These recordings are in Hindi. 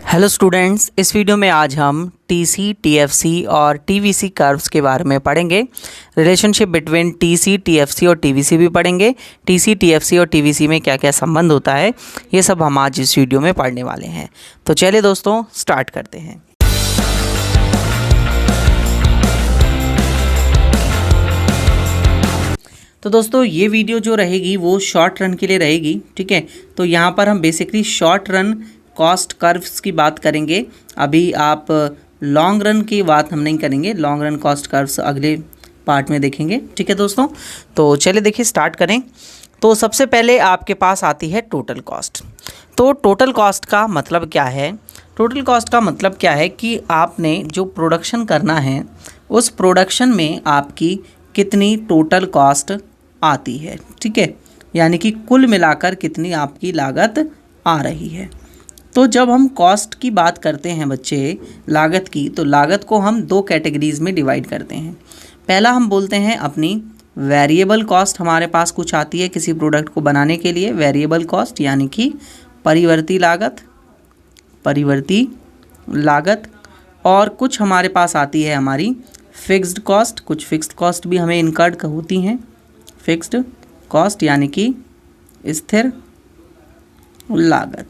हेलो स्टूडेंट्स, इस वीडियो में आज हम टीसी, टीएफसी और टीवीसी कर्व्स के बारे में पढ़ेंगे। रिलेशनशिप बिटवीन टीसी, टीएफसी और टीवीसी भी पढ़ेंगे। टीसी, टीएफसी और टीवीसी में क्या क्या संबंध होता है, ये सब हम आज इस वीडियो में पढ़ने वाले हैं। तो चलिए दोस्तों, स्टार्ट करते हैं। तो दोस्तों, ये वीडियो जो रहेगी वो शॉर्ट रन के लिए रहेगी, ठीक है। तो यहाँ पर हम basically short run cost curves की बात करेंगे। अभी आप लॉन्ग रन की बात हम नहीं करेंगे, लॉन्ग रन कॉस्ट कर्व्स अगले पार्ट में देखेंगे, ठीक है दोस्तों। तो चलिए देखिए, स्टार्ट करें। तो सबसे पहले आपके पास आती है टोटल कॉस्ट। तो टोटल कॉस्ट का मतलब क्या है? टोटल कॉस्ट का मतलब क्या है कि आपने जो प्रोडक्शन करना है उस प्रोडक्शन में आपकी कितनी टोटल कॉस्ट आती है, ठीक है। यानी कि कुल मिलाकर कितनी आपकी लागत आ रही है। तो जब हम कॉस्ट की बात करते हैं बच्चे, लागत की, तो लागत को हम दो कैटेगरीज़ में डिवाइड करते हैं। पहला हम बोलते हैं अपनी वेरिएबल कॉस्ट। हमारे पास कुछ आती है किसी प्रोडक्ट को बनाने के लिए वेरिएबल कॉस्ट, यानी कि परिवर्ती लागत। और कुछ हमारे पास आती है हमारी फिक्स्ड कॉस्ट। कुछ फिक्स्ड कॉस्ट भी हमें इनकर्ड होती हैं। फिक्स्ड कॉस्ट यानी कि स्थिर लागत,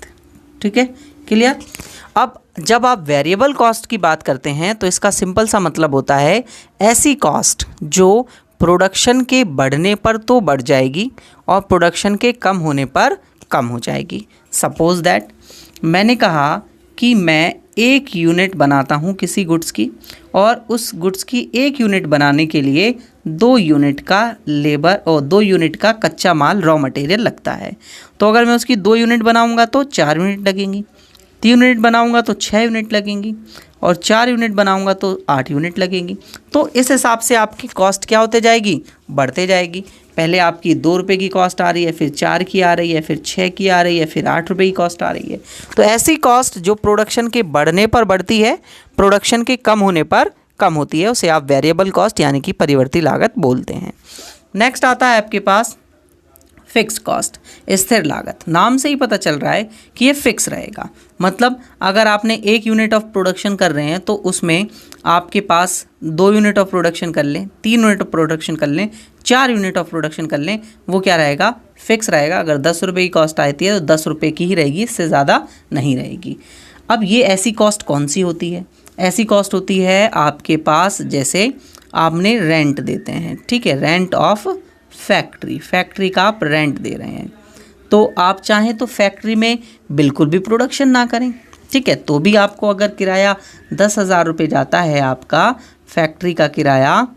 ठीक है, क्लियर। अब जब आप वेरिएबल कॉस्ट की बात करते हैं तो इसका सिंपल सा मतलब होता है ऐसी कॉस्ट जो प्रोडक्शन के बढ़ने पर तो बढ़ जाएगी और प्रोडक्शन के कम होने पर कम हो जाएगी। सपोज दैट मैंने कहा कि मैं 1 यूनिट बनाता हूँ किसी गुड्स की, और उस गुड्स की 1 यूनिट बनाने के लिए 2 यूनिट का लेबर और 2 यूनिट का कच्चा माल रॉ मटेरियल लगता है। तो अगर मैं उसकी 2 यूनिट बनाऊंगा तो 4 यूनिट लगेंगी, 3 यूनिट बनाऊंगा तो 6 यूनिट लगेंगी, और 4 यूनिट बनाऊंगा तो 8 यूनिट लगेंगी। तो इस हिसाब से आपकी कॉस्ट क्या होते जाएगी? बढ़ते जाएगी। पहले आपकी 2 रुपये की कॉस्ट आ रही है, फिर 4 की आ रही है, फिर 6 की आ रही है, फिर 8 रुपये की कॉस्ट आ रही है। तो ऐसी कॉस्ट जो प्रोडक्शन के बढ़ने पर बढ़ती है, प्रोडक्शन के कम होने पर कम होती है, उसे आप वेरिएबल कॉस्ट यानी कि परिवर्ती लागत बोलते हैं। नेक्स्ट आता है आपके पास फिक्स कॉस्ट, स्थिर लागत। नाम से ही पता चल रहा है कि ये फिक्स रहेगा। मतलब अगर आपने 1 यूनिट ऑफ प्रोडक्शन कर रहे हैं तो उसमें आपके पास 2 यूनिट ऑफ प्रोडक्शन कर लें, 3 यूनिट ऑफ प्रोडक्शन कर लें, 4 यूनिट ऑफ प्रोडक्शन कर लें, वो क्या रहेगा? फिक्स रहेगा। अगर 10 रुपये की कॉस्ट आती है तो 10 रुपये की ही रहेगी, इससे ज़्यादा नहीं रहेगी। अब ये ऐसी कॉस्ट कौन सी होती है? ऐसी कॉस्ट होती है आपके पास जैसे आपने रेंट देते हैं, ठीक है, रेंट ऑफ फैक्ट्री का आप रेंट दे रहे हैं। तो आप चाहें तो फैक्ट्री में बिल्कुल भी प्रोडक्शन ना करें, ठीक है, तो भी आपको अगर किराया 10,000 रुपये जाता है आपका फैक्ट्री का किराया,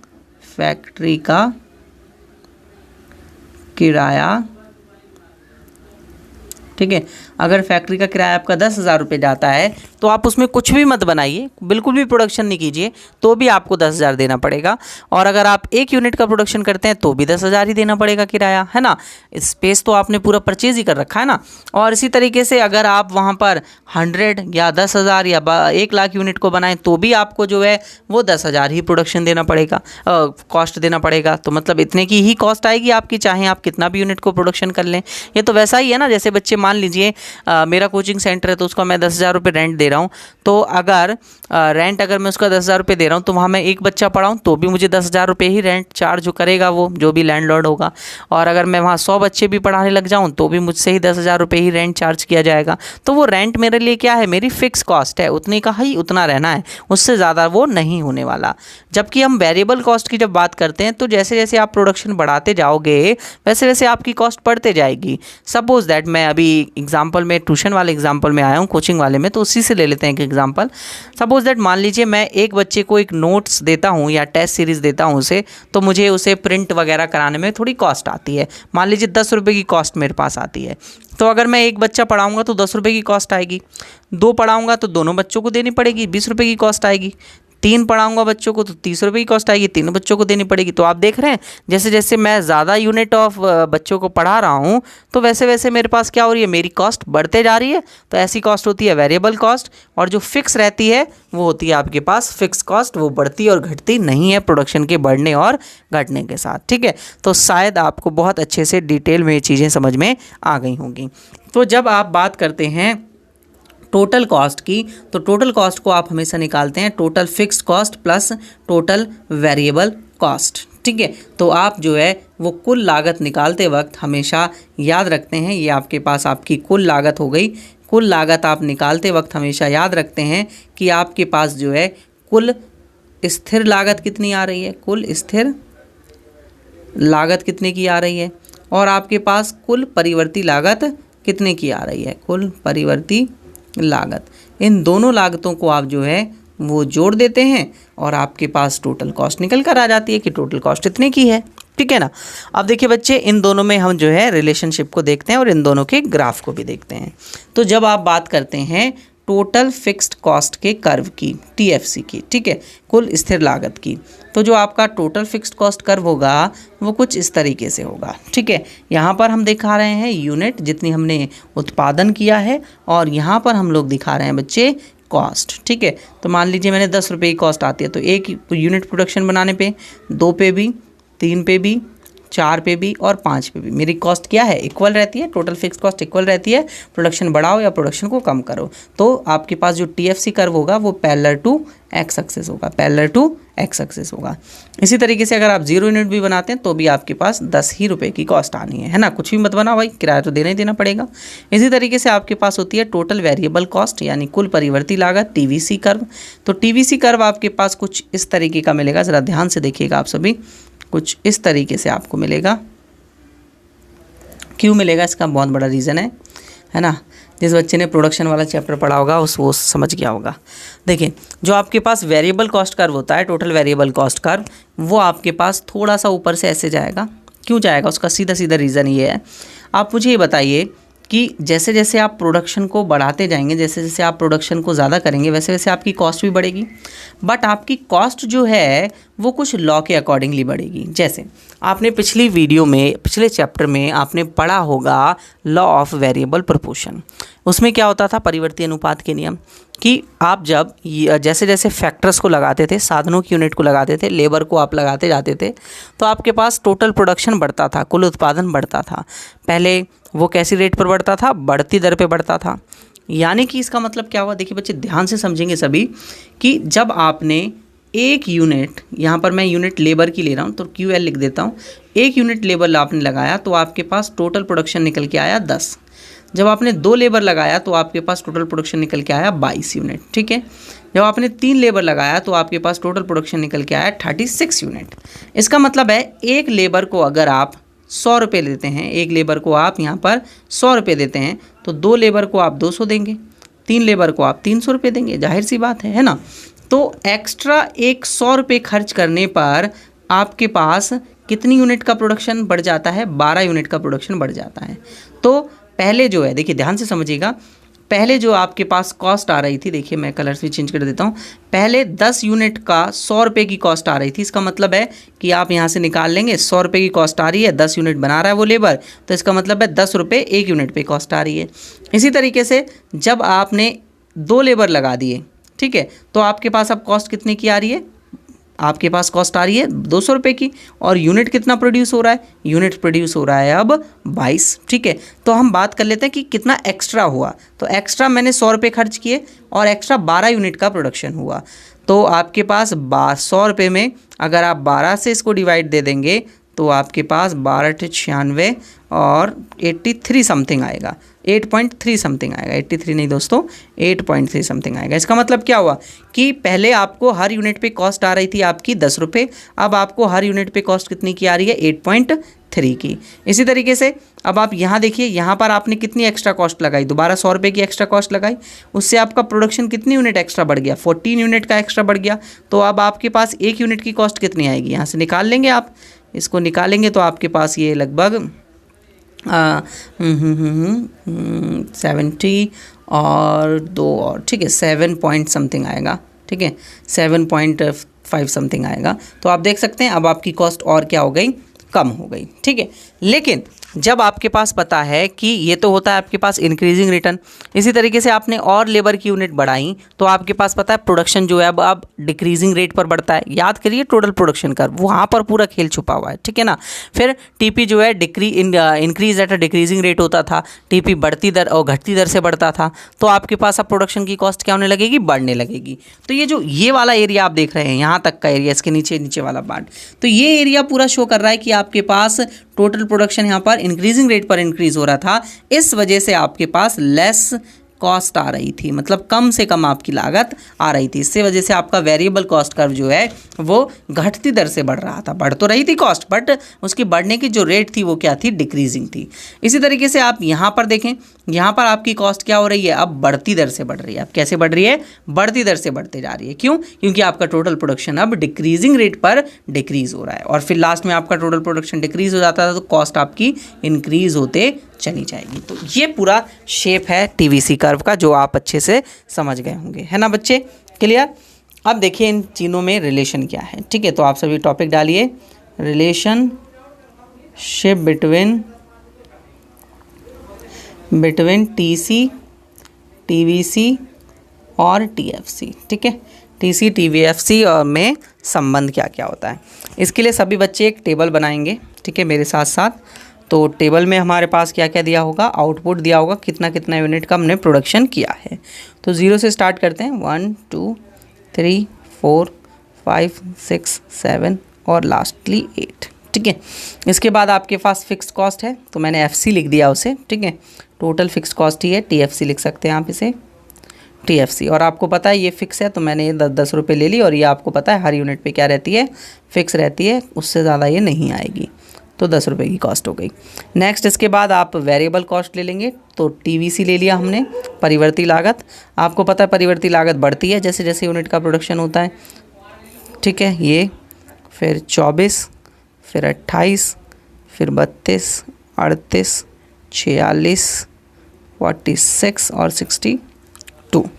ठीक है, अगर फैक्ट्री का किराया आपका 10,000 रुपये जाता है तो आप उसमें कुछ भी मत बनाइए, बिल्कुल भी प्रोडक्शन नहीं कीजिए, तो भी आपको 10,000 देना पड़ेगा। और अगर आप 1 यूनिट का प्रोडक्शन करते हैं तो भी 10,000 ही देना पड़ेगा किराया, है ना। स्पेस तो आपने पूरा परचेज ही कर रखा है ना। और इसी तरीके से अगर आप वहाँ पर 100 या 10,000 या 1 लाख यूनिट को बनाएं तो भी आपको जो है वो 10,000 ही प्रोडक्शन देना पड़ेगा, कॉस्ट देना पड़ेगा। तो मतलब इतने की ही कॉस्ट आएगी आपकी, चाहे आप कितना भी यूनिट को प्रोडक्शन कर लें। ये तो वैसा ही है ना, जैसे बच्चे मान लीजिए मेरा कोचिंग सेंटर है तो उसका मैं 10,000 रुपये रेंट दे रहा हूँ। तो अगर रेंट अगर मैं उसका 10,000 रुपये दे रहा हूँ तो वहाँ मैं एक बच्चा पढ़ाऊँ तो भी मुझे 10,000 रुपये ही रेंट चार्ज करेगा वो, जो भी लैंडलॉर्ड होगा। और अगर मैं वहाँ 100 बच्चे भी पढ़ाने लग जाऊँ तो भी मुझसे ही 10,000 रुपये ही रेंट चार्ज किया जाएगा। तो वो रेंट मेरे लिए क्या है? मेरी फिक्स कॉस्ट है, उतने का ही उतना रहना है, उससे ज़्यादा वो नहीं होने वाला। जबकि हम वेरिएबल कॉस्ट की जब बात करते हैं तो जैसे जैसे आप प्रोडक्शन बढ़ाते जाओगे वैसे वैसे आपकी कॉस्ट बढ़ते जाएगी। सपोज दैट मैं अभी एग्जाम्पल में ट्यूशन वाले एग्जाम्पल में आया हूँ, कोचिंग वाले में, तो उसी से ले लेते हैं एक एग्जाम्पल। सपोज दैट मान लीजिए मैं एक बच्चे को एक नोट्स देता हूँ या टेस्ट सीरीज़ देता हूँ उसे, तो मुझे उसे प्रिंट वगैरह कराने में थोड़ी कॉस्ट आती है। मान लीजिए 10 रुपये की कॉस्ट मेरे पास आती है। तो अगर मैं एक बच्चा पढ़ाऊँगा तो 10 रुपये की कॉस्ट आएगी, 2 पढ़ाऊँगा तो दोनों बच्चों को देनी पड़ेगी, 20 रुपये की कॉस्ट आएगी, 3 पढ़ाऊँगा बच्चों को तो 30 रुपये की कॉस्ट आएगी, 3 बच्चों को देनी पड़ेगी। तो आप देख रहे हैं जैसे जैसे मैं ज़्यादा यूनिट ऑफ बच्चों को पढ़ा रहा हूँ तो वैसे वैसे मेरे पास क्या हो रही है? मेरी कॉस्ट बढ़ते जा रही है। तो ऐसी कॉस्ट होती है वेरिएबल कॉस्ट, और जो फिक्स रहती है वो होती है आपके पास फिक्स कॉस्ट। वो बढ़ती और घटती नहीं है प्रोडक्शन के बढ़ने और घटने के साथ, ठीक है। तो शायद आपको बहुत अच्छे से डिटेल में ये चीज़ें समझ में आ गई होंगी। तो जब आप बात करते हैं टोटल कॉस्ट की, तो टोटल कॉस्ट को आप हमेशा निकालते हैं total fixed cost plus total variable cost. ठीक है, तो आप जो है वो कुल लागत निकालते वक्त हमेशा याद रखते हैं, ये आपके पास आपकी कुल लागत हो गई। कुल लागत आप निकालते वक्त हमेशा याद रखते हैं कि आपके पास जो है कुल स्थिर लागत कितनी आ रही है, कुल स्थिर लागत कितने की आ रही है, और आपके पास कुल परिवर्ती लागत कितने की आ रही है, कुल परिवर्ती लागत। इन दोनों लागतों को आप जो है वो जोड़ देते हैं और आपके पास टोटल कॉस्ट निकल कर आ जाती है कि टोटल कॉस्ट इतने की है। ठीक है ना। अब देखिए बच्चे, इन दोनों में हम जो है रिलेशनशिप को देखते हैं और इन दोनों के ग्राफ को भी देखते हैं। तो जब आप बात करते हैं टोटल फिक्स्ड कॉस्ट के कर्व की, टीएफसी की, ठीक है, कुल स्थिर लागत की, तो जो आपका टोटल फिक्स्ड कॉस्ट कर्व होगा वो कुछ इस तरीके से होगा। ठीक है, यहाँ पर हम दिखा रहे हैं यूनिट जितनी हमने उत्पादन किया है, और यहाँ पर हम लोग दिखा रहे हैं बच्चे कॉस्ट। ठीक है, तो मान लीजिए मैंने 10 रुपये की कॉस्ट आती है, तो एक यूनिट प्रोडक्शन बनाने पे, 2 पे भी, 3 पे भी, 4 पे भी और 5 पे भी मेरी कॉस्ट क्या है, इक्वल रहती है, टोटल फिक्स कॉस्ट इक्वल रहती है। प्रोडक्शन बढ़ाओ या प्रोडक्शन को कम करो, तो आपके पास जो टीएफसी कर्व होगा वो पैरेलल टू एक्स एक्सिस होगा, पैरेलल टू एक्स एक्सिस होगा। इसी तरीके से अगर आप 0 यूनिट भी बनाते हैं तो भी आपके पास 10 ही रुपये की कॉस्ट आनी है ना, कुछ भी मत बनाओ भाई, किराया तो देना ही देना पड़ेगा। इसी तरीके से आपके पास होती है टोटल वेरिएबल कॉस्ट यानी कुल परिवर्ती लागत, टीवीसी कर्व। तो टीवीसी कर्व आपके पास कुछ इस तरीके का मिलेगा, ज़रा ध्यान से देखिएगा आप सभी, कुछ इस तरीके से आपको मिलेगा। क्यों मिलेगा, इसका बहुत बड़ा रीज़न है ना। जिस बच्चे ने प्रोडक्शन वाला चैप्टर पढ़ा होगा वो समझ गया होगा। देखिए, जो आपके पास वेरिएबल कॉस्ट कर्व होता है, टोटल वेरिएबल कॉस्ट कर्व, वो आपके पास थोड़ा सा ऊपर से ऐसे जाएगा। क्यों जाएगा, उसका सीधा सीधा रीज़न ये है। आप मुझे ये बताइए कि जैसे जैसे आप प्रोडक्शन को बढ़ाते जाएंगे, जैसे जैसे आप प्रोडक्शन को ज़्यादा करेंगे, वैसे वैसे आपकी कॉस्ट भी बढ़ेगी, बट आपकी कॉस्ट जो है वो कुछ लॉ के अकॉर्डिंगली बढ़ेगी। जैसे आपने पिछली वीडियो में, पिछले चैप्टर में आपने पढ़ा होगा लॉ ऑफ वेरिएबल प्रोपोर्शन। उसमें क्या होता था, परिवर्ती अनुपात के नियम, कि आप जब जैसे जैसे फैक्टर्स को लगाते थे, साधनों की यूनिट को लगाते थे, लेबर को आप लगाते जाते थे, तो आपके पास टोटल प्रोडक्शन बढ़ता था, कुल उत्पादन बढ़ता था। पहले वो कैसी रेट पर बढ़ता था, बढ़ती दर पे बढ़ता था। यानी कि इसका मतलब क्या हुआ, देखिए बच्चे ध्यान से समझेंगे सभी, कि जब आपने एक यूनिट, यहाँ पर मैं यूनिट लेबर की ले रहा हूँ तो QL लिख देता हूँ, एक यूनिट लेबर आपने लगाया तो आपके पास टोटल प्रोडक्शन निकल के आया 10। जब आपने 2 लेबर लगाया तो आपके पास टोटल प्रोडक्शन निकल के आया 22 यूनिट। ठीक है, जब आपने 3 लेबर लगाया तो आपके पास टोटल प्रोडक्शन निकल के आया 36 यूनिट। इसका मतलब है एक लेबर को अगर आप 100 रुपये देते हैं, एक लेबर को आप यहाँ पर 100 रुपये देते हैं, तो 2 लेबर को आप 200 देंगे, 3 लेबर को आप 300 रुपये देंगे, जाहिर सी बात है ना। तो एक्स्ट्रा एक 100 रुपये खर्च करने पर आपके पास कितनी यूनिट का प्रोडक्शन बढ़ जाता है, 12 यूनिट का प्रोडक्शन बढ़ जाता है। तो पहले जो है, देखिए ध्यान से समझिएगा, पहले जो आपके पास कॉस्ट आ रही थी, देखिए मैं कलर्स भी चेंज कर देता हूँ, पहले 10 यूनिट का 100 रुपये की कॉस्ट आ रही थी। इसका मतलब है कि आप यहाँ से निकाल लेंगे, 100 रुपये की कॉस्ट आ रही है, 10 यूनिट बना रहा है वो लेबर, तो इसका मतलब है 10 रुपये एक यूनिट पे कॉस्ट आ रही है। इसी तरीके से जब आपने 2 लेबर लगा दिए, ठीक है, तो आपके पास अब कॉस्ट कितने की आ रही है, आपके पास कॉस्ट आ रही है 200 रुपये की, और यूनिट कितना प्रोड्यूस हो रहा है, यूनिट प्रोड्यूस हो रहा है अब 22। ठीक है, तो हम बात कर लेते हैं कि कितना एक्स्ट्रा हुआ। तो एक्स्ट्रा मैंने 100 रुपये खर्च किए और एक्स्ट्रा 12 यूनिट का प्रोडक्शन हुआ, तो आपके पास 100 रुपये में अगर आप 12 से इसको डिवाइड दे देंगे तो आपके पास 12×96 और 83 समथिंग आएगा, 8.3 समथिंग आएगा, 83 नहीं दोस्तों, 8.3 समथिंग आएगा। इसका मतलब क्या हुआ कि पहले आपको हर यूनिट पे कॉस्ट आ रही थी आपकी 10 रुपये, अब आपको हर यूनिट पे कॉस्ट कितनी की आ रही है, 8.3 की। इसी तरीके से अब आप यहाँ देखिए, यहाँ पर आपने कितनी एक्स्ट्रा कॉस्ट लगाई, दोबारा 100 रुपये की एक्स्ट्रा कॉस्ट लगाई, उससे आपका प्रोडक्शन कितनी यूनिट एक्स्ट्रा बढ़ गया, 14 यूनिट का एक्स्ट्रा बढ़ गया। तो अब आपके पास एक यूनिट की कॉस्ट कितनी आएगी, यहाँ से निकाल लेंगे आप, इसको निकालेंगे तो आपके पास ये लगभग 70 और 2 और, ठीक है, 7 पॉइंट समथिंग आएगा। ठीक है, 7.5 समथिंग आएगा। तो आप देख सकते हैं अब आपकी कॉस्ट और क्या हो गई, कम हो गई। ठीक है, लेकिन जब आपके पास पता है कि ये तो होता है आपके पास इंक्रीजिंग रिटर्न, इसी तरीके से आपने और लेबर की यूनिट बढ़ाई तो आपके पास पता है प्रोडक्शन जो है अब डिक्रीजिंग रेट पर बढ़ता है। याद करिए टोटल प्रोडक्शन कर्व, वहाँ पर पूरा खेल छुपा हुआ है, ठीक है ना। फिर टीपी जो है increase at a decreasing rate होता था, टीपी बढ़ती दर और घटती दर से बढ़ता था, तो आपके पास अब प्रोडक्शन की कॉस्ट क्या होने लगेगी, बढ़ने लगेगी। तो ये वाला एरिया आप देख रहे हैं, यहाँ तक का एरिया, इसके नीचे वाला पार्ट, तो ये एरिया पूरा शो कर रहा है कि आपके पास टोटल प्रोडक्शन यहाँ पर इंक्रीजिंग रेट पर इंक्रीज हो रहा था, इस वजह से आपके पास लेस कॉस्ट आ रही थी, मतलब कम से कम आपकी लागत आ रही थी। इससे वजह से आपका वेरिएबल कॉस्ट कर्व जो है वो घटती दर से बढ़ रहा था। बढ़ तो रही थी कॉस्ट, बट उसकी बढ़ने की जो रेट थी वो क्या थी, डिक्रीजिंग थी। इसी तरीके से आप यहाँ पर देखें, यहाँ पर आपकी कॉस्ट क्या हो रही है, अब बढ़ती दर से बढ़ रही है। अब कैसे बढ़ रही है, बढ़ती दर से बढ़ते जा रही है। क्यों, क्योंकि आपका टोटल प्रोडक्शन अब डिक्रीजिंग रेट पर डिक्रीज हो रहा है, और फिर लास्ट में आपका टोटल प्रोडक्शन डिक्रीज हो जाता था तो कॉस्ट आपकी इंक्रीज होते चली जाएगी। तो ये पूरा शेप है टीवीसी कर्व का, जो आप अच्छे से समझ गए होंगे, है ना बच्चे, क्लियर। अब देखिए इन तीनों में रिलेशन क्या है, ठीक है। तो आप सभी टॉपिक डालिए, रिलेशनशिप बिटवीन टीसी, टीवीसी और टीएफसी, ठीक है। टीसी टीवीएफसी और में संबंध क्या क्या होता है, इसके लिए सभी बच्चे एक टेबल बनाएंगे, ठीक है, मेरे साथ साथ। तो टेबल में हमारे पास क्या क्या दिया होगा, आउटपुट दिया होगा, कितना कितना यूनिट का हमने प्रोडक्शन किया है। तो 0 से स्टार्ट करते हैं, 1 2 3 4 5 6 7 और लास्टली 8, ठीक है। इसके बाद आपके पास फिक्स कॉस्ट है, तो मैंने एफसी लिख दिया उसे, ठीक है। टोटल फिक्स कॉस्ट ही है, टीएफसी लिख सकते हैं आप इसे, टीएफसी। और आपको पता है ये फिक्स है, तो मैंने ये 10 रुपये ले ली, और ये आपको पता है हर यूनिट पे क्या रहती है, फिक्स रहती है, उससे ज़्यादा ये नहीं आएगी, तो 10 रुपये की कॉस्ट हो गई। नेक्स्ट इसके बाद आप वेरिएबल कॉस्ट ले लेंगे, तो टीवीसी ले लिया हमने, परिवर्ती लागत। आपको पता है परिवर्ती लागत बढ़ती है जैसे जैसे यूनिट का प्रोडक्शन होता है, ठीक है। ये फिर 24, फिर 28, फिर 32, 38, 46, 46 और 62,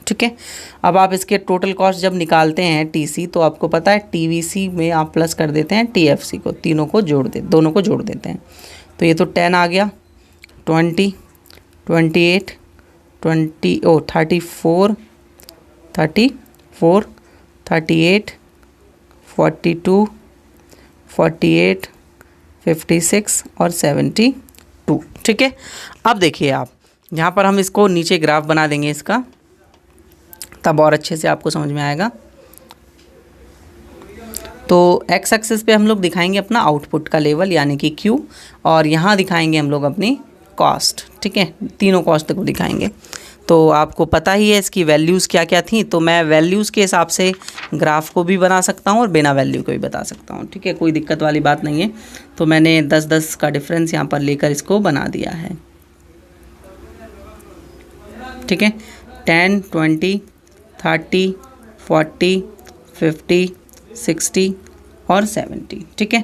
ठीक है। अब आप इसके टोटल कॉस्ट जब निकालते हैं टीसी, तो आपको पता है टीवीसी में आप प्लस कर देते हैं टीएफसी को, दोनों को जोड़ देते हैं। तो ये तो 10 आ गया, 20, 28, 34, 38, 42, 48, 56 और 72, ठीक है। अब देखिए आप यहाँ पर हम इसको नीचे ग्राफ बना देंगे इसका, तब और अच्छे से आपको समझ में आएगा। तो एक्स एक्सिस पे हम लोग दिखाएंगे अपना आउटपुट का लेवल यानी कि क्यू, और यहाँ दिखाएंगे हम लोग अपनी कॉस्ट, ठीक है। तीनों कॉस्ट को दिखाएंगे। तो आपको पता ही है इसकी वैल्यूज़ क्या क्या थी, तो मैं वैल्यूज़ के हिसाब से ग्राफ को भी बना सकता हूँ और बिना वैल्यू को भी बता सकता हूँ, ठीक है, कोई दिक्कत वाली बात नहीं है। तो मैंने 10-10 का डिफरेंस यहाँ पर लेकर इसको बना दिया है, ठीक है। 10, 20, 30, 40, 50, 60 और 70, ठीक है।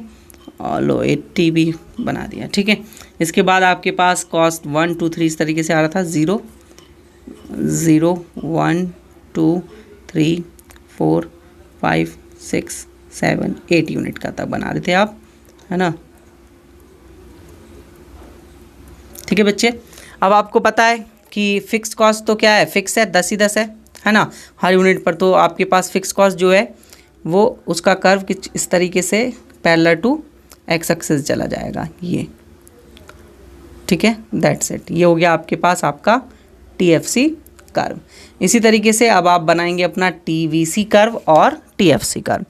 और लो 80 भी बना दिया, ठीक है। इसके बाद आपके पास कॉस्ट 1 2 3 इस तरीके से आ रहा था, 0 0 1 2 3 4 5 6 7 8 यूनिट का तक बना रहे थे आप, है ना, ठीक है बच्चे। अब आपको पता है कि फ़िक्स कॉस्ट तो क्या है, फिक्स है, 10 ही 10 है ना हर यूनिट पर। तो आपके पास फिक्स कॉस्ट जो है वो उसका कर्व इस तरीके से पैरेलल टू एक्स एक्सिस चला जाएगा, ये, ठीक है, दैट्स इट। ये हो गया आपके पास आपका टीएफसी कर्व। इसी तरीके से अब आप बनाएंगे अपना टीवीसी कर्व और टीएफसी कर्व।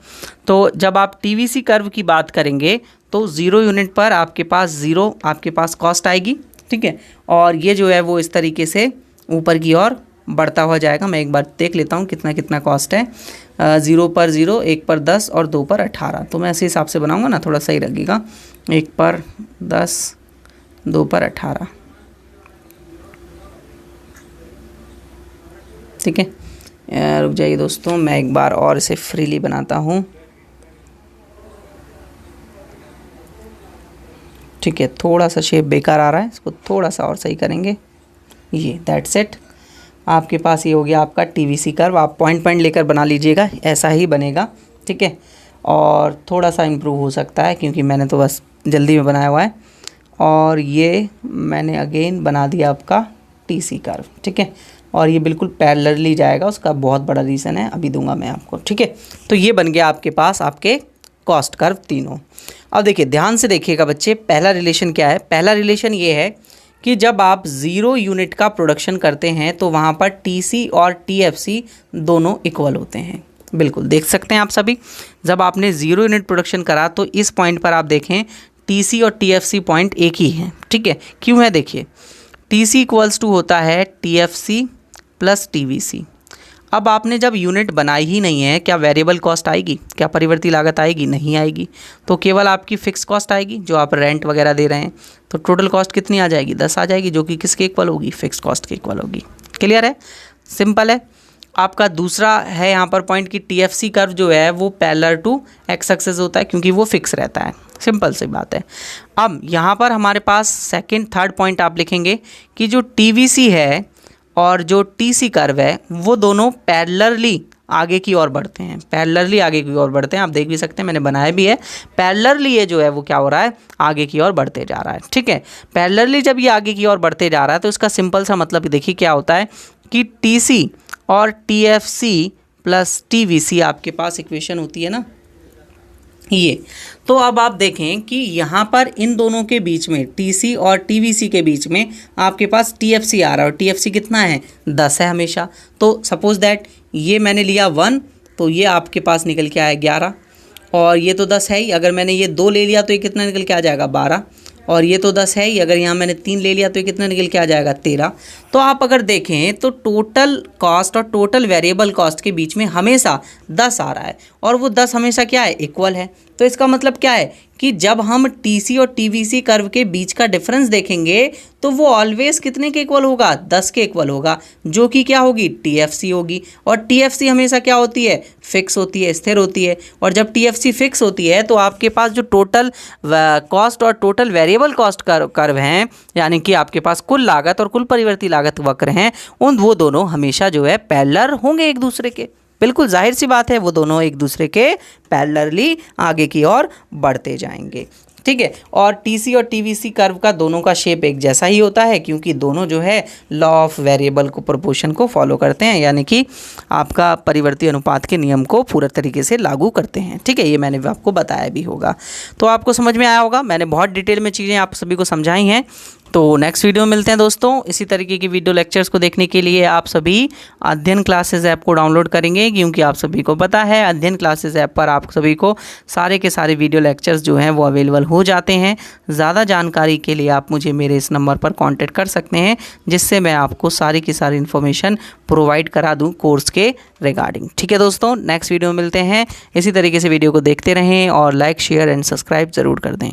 तो जब आप टीवीसी कर्व की बात करेंगे तो 0 यूनिट पर आपके पास 0 आपके पास कॉस्ट आएगी, ठीक है। और ये जो है वो इस तरीके से ऊपर की ओर बढ़ता हुआ जाएगा। मैं एक बार देख लेता हूँ कितना कितना कॉस्ट है। 0 पर 0, 1 पर 10 और 2 पर 18। तो मैं इसी हिसाब से बनाऊँगा ना, थोड़ा सही लगेगा। 1 पर 10, 2 पर 18, ठीक है। रुक जाइए दोस्तों, मैं एक बार और इसे फ्रीली बनाता हूँ, ठीक है। थोड़ा सा शेप बेकार आ रहा है, इसको थोड़ा सा और सही करेंगे, ये, दैट्स इट। आपके पास ये हो गया आपका टीवीसी कर्व। आप पॉइंट पॉइंट लेकर बना लीजिएगा, ऐसा ही बनेगा, ठीक है। और थोड़ा सा इम्प्रूव हो सकता है क्योंकि मैंने तो बस जल्दी में बनाया हुआ है। और ये मैंने अगेन बना दिया आपका टीसी कर्व, ठीक है। और ये बिल्कुल पैरेलली जाएगा, उसका बहुत बड़ा रीज़न है, अभी दूंगा मैं आपको, ठीक है। तो ये बन गया आपके पास आपके कॉस्ट कर्व तीनों। अब देखिए ध्यान से देखिएगा बच्चे, पहला रिलेशन क्या है। पहला रिलेशन ये है कि जब आप 0 यूनिट का प्रोडक्शन करते हैं तो वहाँ पर टीसी और टीएफसी दोनों इक्वल होते हैं। बिल्कुल देख सकते हैं आप सभी, जब आपने 0 यूनिट प्रोडक्शन करा तो इस पॉइंट पर आप देखें टीसी और टीएफसी पॉइंट एक ही है, ठीक है। क्यों है देखिए, टीसी इक्वल्स टू होता है टीएफसी प्लस टीवीसी। अब आपने जब यूनिट बनाई ही नहीं है, क्या वेरिएबल कॉस्ट आएगी, क्या परिवर्ती लागत आएगी? नहीं आएगी। तो केवल आपकी फिक्स कॉस्ट आएगी, जो आप रेंट वगैरह दे रहे हैं। तो टोटल कॉस्ट कितनी आ जाएगी? 10 आ जाएगी, जो कि किसके इक्वल होगी? फिक्स कॉस्ट के इक्वल होगी। क्लियर है, सिंपल है। आपका दूसरा है यहाँ पर पॉइंट कि टीएफसी कर्व जो है वो पैरेलल टू एक्स एक्सिस होता है, क्योंकि वो फिक्स रहता है। सिंपल सी बात है। अब यहाँ पर हमारे पास सेकंड थर्ड पॉइंट आप लिखेंगे कि जो टीवीसी है और जो टीसी कर्व है वो दोनों पैरेलली आगे की ओर बढ़ते हैं, पैरेलली आगे की ओर बढ़ते हैं। आप देख भी सकते हैं, मैंने बनाया भी है। पैरेलली ये जो है वो क्या हो रहा है? आगे की ओर बढ़ते जा रहा है, ठीक है। पैरेलली जब ये आगे की ओर बढ़ते जा रहा है तो इसका सिंपल सा मतलब देखिए क्या होता है कि टीसी और टीएफसी प्लस टीवीसी आपके पास इक्वेशन होती है ना ये। तो अब आप देखें कि यहाँ पर इन दोनों के बीच में, टीसी और टीवीसी के बीच में आपके पास टीएफसी आ रहा है, और टीएफसी कितना है? 10 है हमेशा। तो सपोज दैट ये मैंने लिया 1, तो ये आपके पास निकल के आया 11, और ये तो 10 है ही। अगर मैंने ये 2 ले लिया तो ये कितना निकल के आ जाएगा? 12, और ये तो 10 है ही। अगर यहाँ मैंने 3 ले लिया तो ये कितना निकल के आ जाएगा? 13। तो आप अगर देखें तो टोटल कॉस्ट और टोटल वेरिएबल कॉस्ट के बीच में हमेशा 10 आ रहा है, और वो 10 हमेशा क्या है? इक्वल है। तो इसका मतलब क्या है कि जब हम टीसी और टीवीसी कर्व के बीच का डिफरेंस देखेंगे तो वो ऑलवेज कितने के इक्वल होगा? 10 के इक्वल होगा, जो कि क्या होगी? टीएफसी होगी। और टीएफसी हमेशा क्या होती है? फिक्स होती है, स्थिर होती है। और जब टीएफसी फिक्स होती है तो आपके पास जो टोटल कॉस्ट और टोटल वेरिएबल कॉस्ट कर्व हैं, यानी कि आपके पास कुल लागत और कुल परिवर्ती लागत वक्र हैं, वो दोनों हमेशा जो है पैरेलल होंगे एक दूसरे के। बिल्कुल जाहिर सी बात है, वो दोनों एक दूसरे के पैरेलली आगे की ओर बढ़ते जाएंगे, ठीक है। और टीसी और टीवीसी कर्व का दोनों का शेप एक जैसा ही होता है, क्योंकि दोनों जो है लॉ ऑफ वेरिएबल को प्रोपोर्शन को फॉलो करते हैं, यानी कि आपका परिवर्ती अनुपात के नियम को पूरा तरीके से लागू करते हैं, ठीक है। ये मैंने आपको बताया भी होगा, तो आपको समझ में आया होगा। मैंने बहुत डिटेल में चीज़ें आप सभी को समझाई हैं। तो नेक्स्ट वीडियो में मिलते हैं दोस्तों। इसी तरीके की वीडियो लेक्चर्स को देखने के लिए आप सभी अध्ययन क्लासेस ऐप को डाउनलोड करेंगे, क्योंकि आप सभी को पता है अध्ययन क्लासेस ऐप पर आप सभी को सारे के सारे वीडियो लेक्चर्स जो हैं वो अवेलेबल हो जाते हैं। ज़्यादा जानकारी के लिए आप मुझे मेरे इस नंबर पर कांटेक्ट कर सकते हैं, जिससे मैं आपको सारी की सारी इन्फॉर्मेशन प्रोवाइड करा दूँ कोर्स के रिगार्डिंग, ठीक है दोस्तों। नेक्स्ट वीडियो में मिलते हैं। इसी तरीके से वीडियो को देखते रहें और लाइक शेयर एंड सब्सक्राइब ज़रूर कर दें।